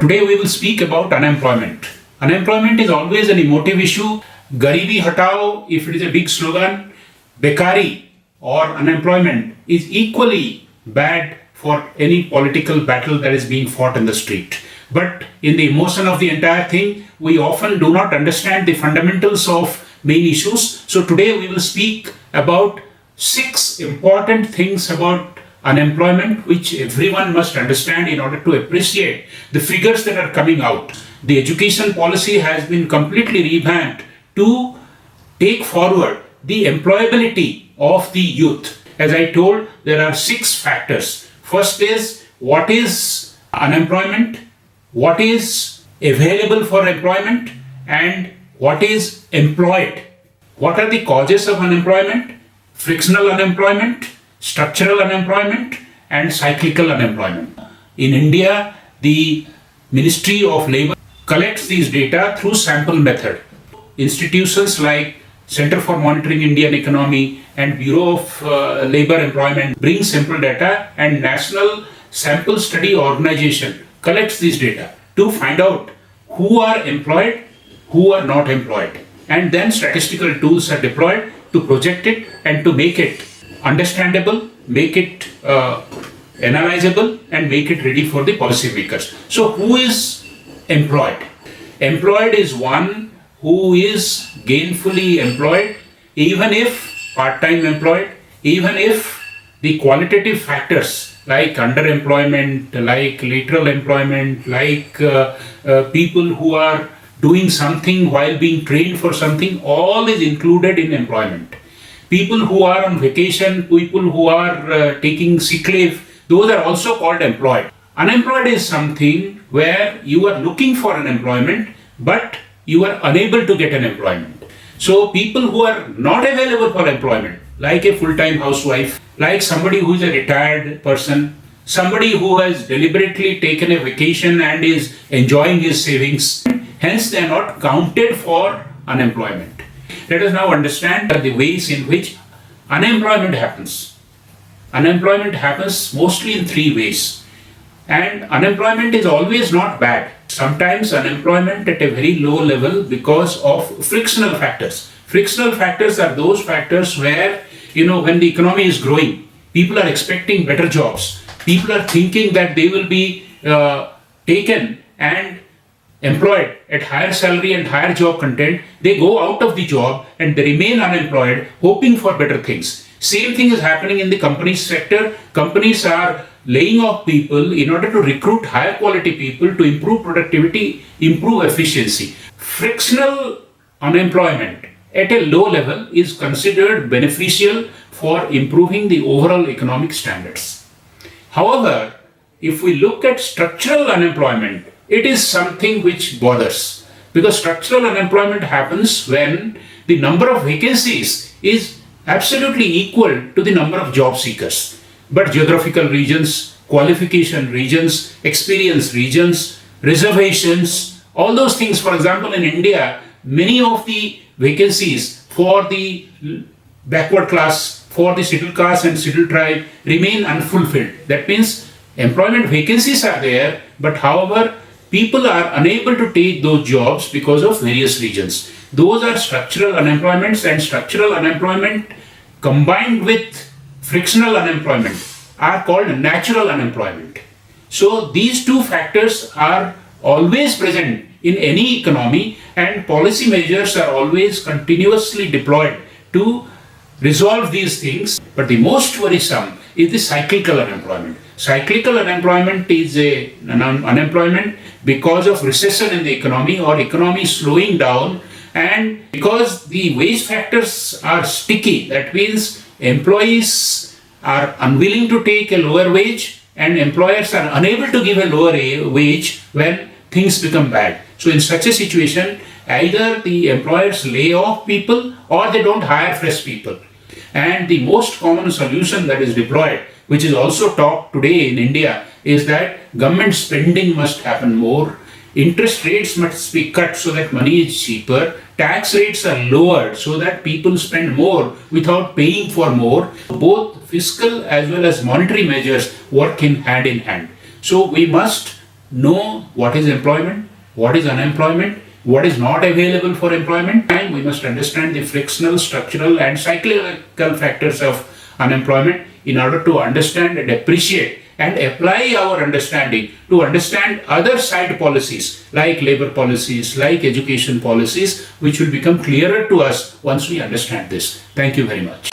Today we will speak about unemployment. Unemployment is always an emotive issue. Garibi hatao, if it is a big slogan, bekari or unemployment is equally bad for any political battle that is being fought in the street. But in the emotion of the entire thing, we often do not understand the fundamentals of main issues. So today we will speak about 6 important things about unemployment which everyone must understand in order to appreciate the figures that are coming out. The education policy has been completely revamped to take forward the employability of the youth. As I told, there are 6 factors. First is what is unemployment, what is available for employment, and what is employed. What are the causes of unemployment? Frictional unemployment, structural unemployment, and cyclical unemployment. In India, the Ministry of Labour collects these data through sample method. Institutions like Center for Monitoring Indian Economy and Bureau of Labour Employment bring sample data, and National Sample Study Organization collects these data to find out who are employed, who are not employed. And then statistical tools are deployed to project it and to make it understandable, make it analyzable, and make it ready for the policymakers. So who is employed? Employed is one who is gainfully employed, even if part-time employed, even if the qualitative factors like underemployment, like lateral employment, like people who are doing something while being trained for something, all is included in employment. People who are on vacation, people who are taking sick leave, those are also called employed. Unemployed is something where you are looking for an employment, but you are unable to get an employment. So people who are not available for employment, like a full-time housewife, like somebody who is a retired person, somebody who has deliberately taken a vacation and is enjoying his savings, hence they are not counted for unemployment. Let us now understand the ways in which unemployment happens. Unemployment happens mostly in 3 ways. And unemployment is always not bad. Sometimes unemployment at a very low level because of frictional factors. Frictional factors are those factors where, when the economy is growing, people are expecting better jobs. People are thinking that they will be taken and employed at higher salary and higher job content. They go out of the job and they remain unemployed, hoping for better things. Same thing is happening in the company sector. Companies are laying off people in order to recruit higher quality people to improve productivity, improve efficiency. Frictional unemployment at a low level is considered beneficial for improving the overall economic standards. However, if we look at structural unemployment, it is something which bothers, because structural unemployment happens when the number of vacancies is absolutely equal to the number of job seekers. But geographical regions, qualification regions, experience regions, reservations, all those things, for example, in India, many of the vacancies for the backward class, for the scheduled caste and scheduled tribe remain unfulfilled. That means employment vacancies are there, but however, people are unable to take those jobs because of various reasons. Those are structural unemployments, and structural unemployment combined with frictional unemployment are called natural unemployment. So these 2 factors are always present in any economy, and policy measures are always continuously deployed to resolve these things. But the most worrisome is the cyclical unemployment. Cyclical unemployment is an unemployment because of recession in the economy or economy slowing down, and because the wage factors are sticky. That means employees are unwilling to take a lower wage and employers are unable to give a lower wage when things become bad. So in such a situation, either the employers lay off people or they don't hire fresh people. And the most common solution that is deployed, which is also talked today in India, is that government spending must happen more. Interest rates must be cut so that money is cheaper. Tax rates are lowered so that people spend more without paying for more. Both fiscal as well as monetary measures work in hand. So we must know what is employment, what is unemployment, what is not available for employment. And we must understand the frictional, structural, and cyclical factors of unemployment in order to understand and appreciate and apply our understanding to understand other side policies like labor policies, like education policies, which will become clearer to us once we understand this. Thank you very much.